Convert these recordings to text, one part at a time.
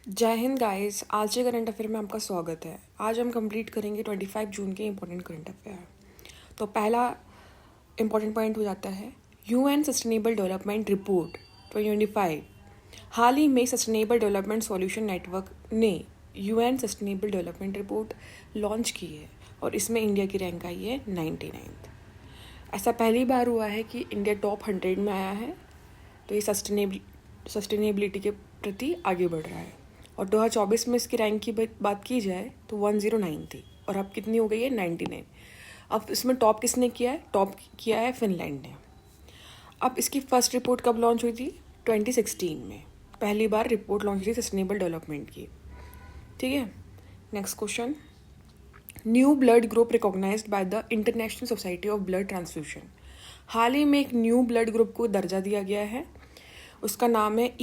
जय हिंद गाइस। आज के करंट अफेयर में आपका स्वागत है। आज हम कंप्लीट करेंगे 25 जून के इम्पोर्टेंट करंट अफेयर। तो पहला इम्पोर्टेंट पॉइंट हो जाता है यूएन सस्टेनेबल डेवलपमेंट रिपोर्ट 2025। हाल ही में सस्टेनेबल डेवलपमेंट सॉल्यूशन नेटवर्क ने UN sustainable development report launch की है और इसमें इंडिया की रैंक आई है 99th। ऐसा पहली बार हुआ है कि इंडिया टॉप 100 में आया है, तो ये सस्टेनेबिलिटी के प्रति आगे बढ़ रहा है। और 2024 में इसकी रैंक की बात की जाए तो 109 थी और अब कितनी हो गई है 99। अब इसमें टॉप किसने किया है? टॉप किया है फिनलैंड ने। अब इसकी फर्स्ट रिपोर्ट कब लॉन्च हुई थी? 2016 में पहली बार रिपोर्ट लॉन्च हुई थी सस्टेनेबल डेवलपमेंट की। ठीक है, next question. New blood group recognized by the international society of blood transfusion. हाल ही में एक न्यू ब्लड ग्रुप को दर्जा दिया गया है, उसका नाम है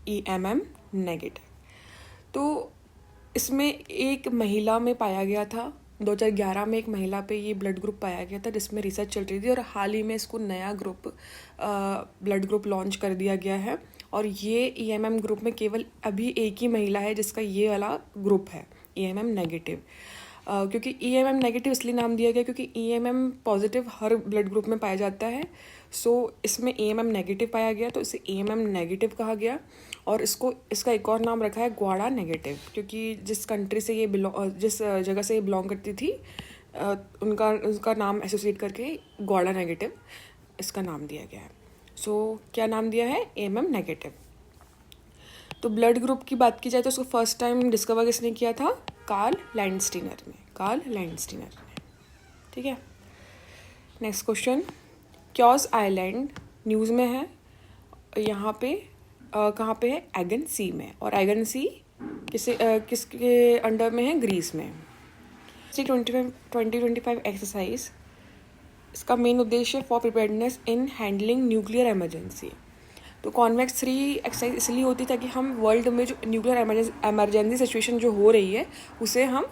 EMM नेगेटिव। तो इसमें एक महिला में पाया गया था, 2011 में एक महिला पे ये ब्लड ग्रुप पाया गया था जिसमें रिसर्च चल रही थी और हाल ही में इसको नया ब्लड ग्रुप लॉन्च कर दिया गया है। और ये EMM ग्रुप में केवल अभी एक ही महिला है जिसका ये वाला ग्रुप है EMM नेगेटिव। क्योंकि EMM नेगेटिव इसलिए नाम दिया गया क्योंकि EMM पॉजिटिव हर ब्लड ग्रुप में पाया जाता है। सो इसमें EMM नेगेटिव पाया गया तो इसे EMM नेगेटिव कहा गया। और इसका एक और नाम रखा है ग्वाडा नेगेटिव, क्योंकि जिस कंट्री से ये जिस जगह से ये बिलोंग करती थी उनका नाम एसोसिएट करके ग्वाडा नेगेटिव इसका नाम दिया गया है। सो क्या नाम दिया है? EMM negative. तो ब्लड ग्रुप की बात की जाए तो उसको फर्स्ट टाइम डिस्कवर किसने किया था? कार्ल लैंडस्टीनर ने। ठीक है, next question. Chaos island news में है, यहाँ पे कहाँ पे है? एगन सी में। और एगन सी किसके अंडर में है? ग्रीस में। 2025 एक्सरसाइज, इसका मेन उद्देश्य है for preparedness in handling nuclear emergency. तो कॉन्वेक्स 3 एक्सरसाइज इसलिए होती है ताकि हम वर्ल्ड में जो न्यूक्लियर इमरजेंसी सिचुएशन जो हो रही है उसे हम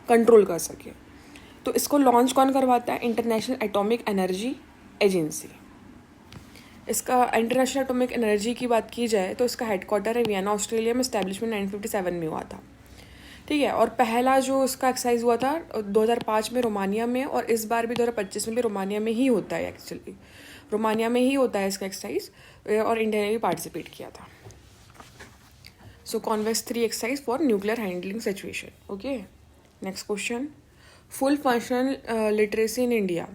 कंट्रोल कर सकें। तो इसको लॉन्च कौन करवाता है? International atomic energy agency. इसका इंटरनेशनल एटॉमिक एनर्जी की बात की जाए तो इसका हेडक्वार्टर है वियना, ऑस्ट्रेलिया में। एस्टैब्लिशमेंट 1957 में हुआ था। ठीक है, और पहला जो इसका एक्सरसाइज हुआ था 2005 में रोमानिया में, और इस बार भी 2025 में भी रोमानिया में ही होता है। एक्चुअली रोमानिया में ही होता है इसका एक्सरसाइज, और इंडिया ने भी पार्टिसिपेट किया था। So convex 3 exercise for nuclear handling situation. Okay, next question. Full functional literacy in India.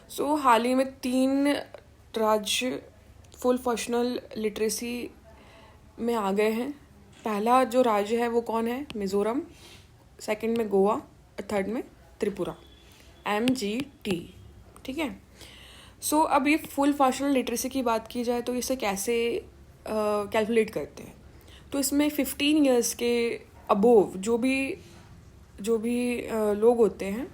So हाल ही में 3 राज्य फुल फंक्शनल लिटरेसी में आ गए हैं। पहला जो राज्य है वो कौन है? मिज़ोरम, सेकंड में गोवा और थर्ड में त्रिपुरा, MGT। ठीक है, सो अब ये फुल फंक्शनल लिटरेसी की बात की जाए तो इसे कैसे कैलकुलेट करते हैं? तो इसमें 15 ईयर्स के अबोव जो भी लोग होते हैं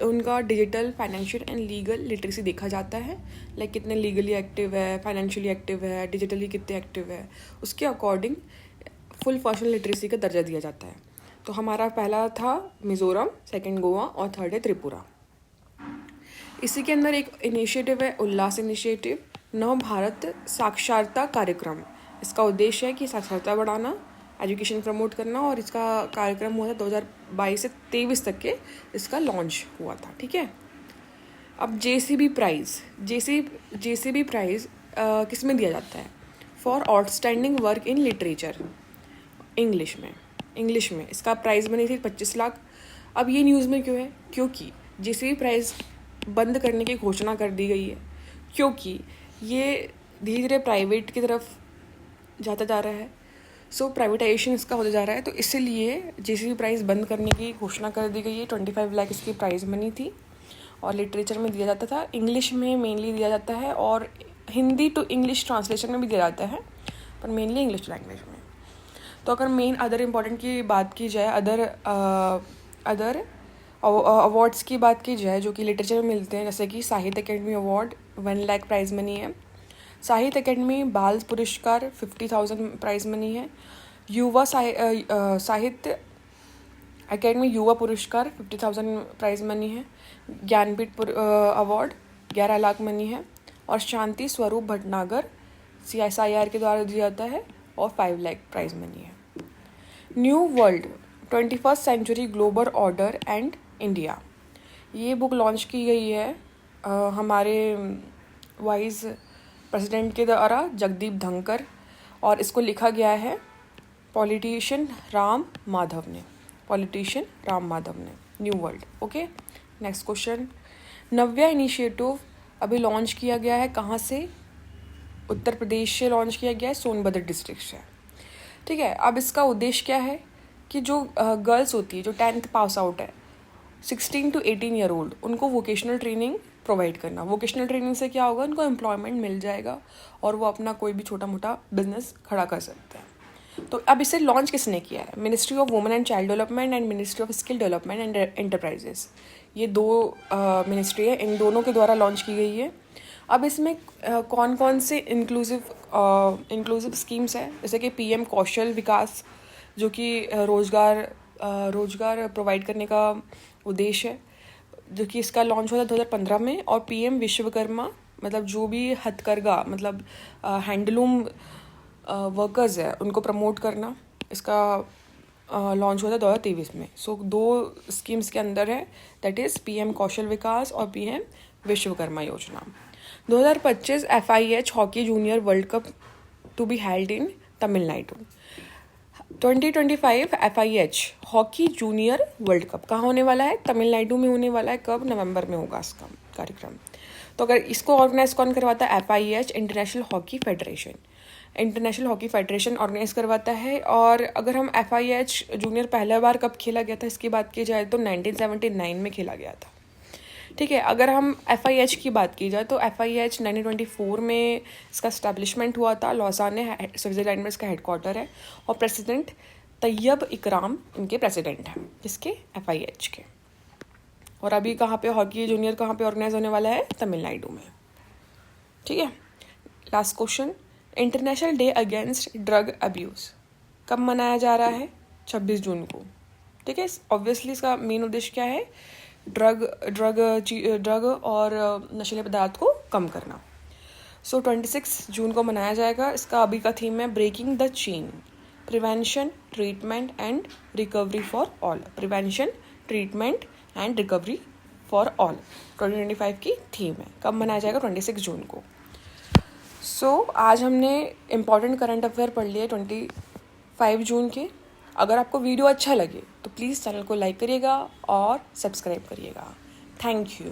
उनका digital, financial and legal literacy देखा जाता है। लाइक कितने लीगली एक्टिव है, फाइनेंशियली एक्टिव है, डिजिटली कितने एक्टिव है, उसके अकॉर्डिंग फुल फंक्शनल लिटरेसी का दर्जा दिया जाता है। तो हमारा पहला था मिज़ोरम, सेकंड गोवा और थर्ड है त्रिपुरा। इसी के अंदर एक इनिशिएटिव है उल्लास इनिशिएटिव, नव भारत साक्षरता कार्यक्रम। इसका उद्देश्य है कि साक्षरता बढ़ाना, एजुकेशन प्रमोट करना, और इसका कार्यक्रम हुआ था 2022 से 23 तक के इसका लॉन्च हुआ था। ठीक है, अब JCB प्राइज़ किस में दिया जाता है? For outstanding work in literature, English में इसका प्राइज़ बनी थी 25 लाख। अब ये न्यूज़ में क्यों है? क्योंकि JCB प्राइज़ बंद करने की घोषणा कर दी गई है, क्योंकि ये धीरे धीरे प्राइवेट की तरफ जाता जा रहा है। सो प्राइवेटाइजेशन इसका होता जा रहा है, तो इसीलिए JCB प्राइज़ बंद करने की घोषणा कर दी गई है। 25 लाख इसकी प्राइज़ बनी थी और लिटरेचर में दिया जाता था, इंग्लिश में मेनली दिया जाता है और हिंदी टू इंग्लिश ट्रांसलेशन में भी दिया जाता है, पर मेनली इंग्लिश लैंग्वेज में। तो अगर मेन अदर इम्पॉर्टेंट की बात की जाए, अदर अवार्ड्स की बात की जाए जो कि लिटरेचर में मिलते हैं, जैसे कि Sahitya Akademi award 1 lakh prize money है, साहित्य अकेडमी बाल पुरस्कार 50,000 प्राइज़ मनी है, युवा साहित्य अकेडमी युवा पुरस्कार 50,000 प्राइज़ मनी है, ज्ञानपीठ अवार्ड 11 लाख मनी है, और शांति स्वरूप भटनागर CSIR के द्वारा दिया जाता है और 5 लाख प्राइज मनी है। New world 21st century global order and India, ये बुक लॉन्च की गई है हमारे वाइस प्रेसिडेंट के द्वारा जगदीप धनखड़, और इसको लिखा गया है पॉलिटिशियन राम माधव ने। New world. Okay, next question. Navya initiative अभी लॉन्च किया गया है, कहाँ से? उत्तर प्रदेश से लॉन्च किया गया है, सोनभद्र डिस्ट्रिक्ट से। ठीक है, अब इसका उद्देश्य क्या है कि जो गर्ल्स होती है जो 10th पास आउट है, 16 to 18 ईयर ओल्ड, उनको वोकेशनल ट्रेनिंग प्रोवाइड करना। वोकेशनल ट्रेनिंग से क्या होगा, उनको एम्प्लॉयमेंट मिल जाएगा और वो अपना कोई भी छोटा मोटा बिजनेस खड़ा कर सकते हैं। तो अब इसे लॉन्च किसने किया है? Ministry of women and child development and ministry of skill development and enterprises, ये 2 मिनिस्ट्री है, इन दोनों के द्वारा लॉन्च की गई है। अब इसमें कौन कौन से इंक्लूसिव स्कीम्स है, जैसे कि पीएम कौशल विकास, जो कि रोजगार प्रोवाइड करने का उद्देश्य है, जो कि इसका लॉन्च हुआ था 2015 में। और पीएम विश्वकर्मा, मतलब जो भी हथकरघा मतलब हैंडलूम वर्कर्स है उनको प्रमोट करना, इसका लॉन्च हुआ था 2023 में। सो 2 स्कीम्स के अंदर है, that is PM Kaushal Vikas और PM Vishwakarma Yojana. 2025 FIH hockey junior world cup to be held in Tamil Nadu. 2025 FIH hockey junior world cup कहाँ होने वाला है? तमिलनाडु में होने वाला है। कब? नवंबर में होगा इसका कार्यक्रम। तो अगर इसको ऑर्गेनाइज कौन करवाता है? FIH international hockey federation organize करवाता है। और अगर हम FIH जूनियर पहला बार कब खेला गया था इसकी बात की जाए तो 1979 में खेला गया था। ठीक है, अगर हम FIH की बात की जाए तो FIH 1924 में इसका इस्टेब्लिशमेंट हुआ था। लॉज़ान स्विट्ज़रलैंड में इसका हेडक्वार्टर है और प्रेसिडेंट तैयब इकराम इनके प्रेसिडेंट हैं, जिसके FIH के। और अभी कहाँ पे हॉकी जूनियर कहाँ पे ऑर्गेनाइज होने वाला है? तमिलनाडु में। ठीक है, last question. International day against drug abuse कब मनाया जा रहा है? 26 जून को। ठीक है, ऑब्वियसली इसका मेन उद्देश्य क्या है? ड्रग और नशीले पदार्थ को कम करना। सो 26 जून को मनाया जाएगा। इसका अभी का थीम है breaking the chain, prevention, treatment and recovery for all. 2025 की थीम है। कब मनाया जाएगा? 26 जून को। सो आज हमने इम्पॉर्टेंट करंट अफेयर पढ़ लिए 25 जून के। अगर आपको वीडियो अच्छा लगे तो प्लीज़ चैनल को लाइक करिएगा और सब्सक्राइब करिएगा। Thank you.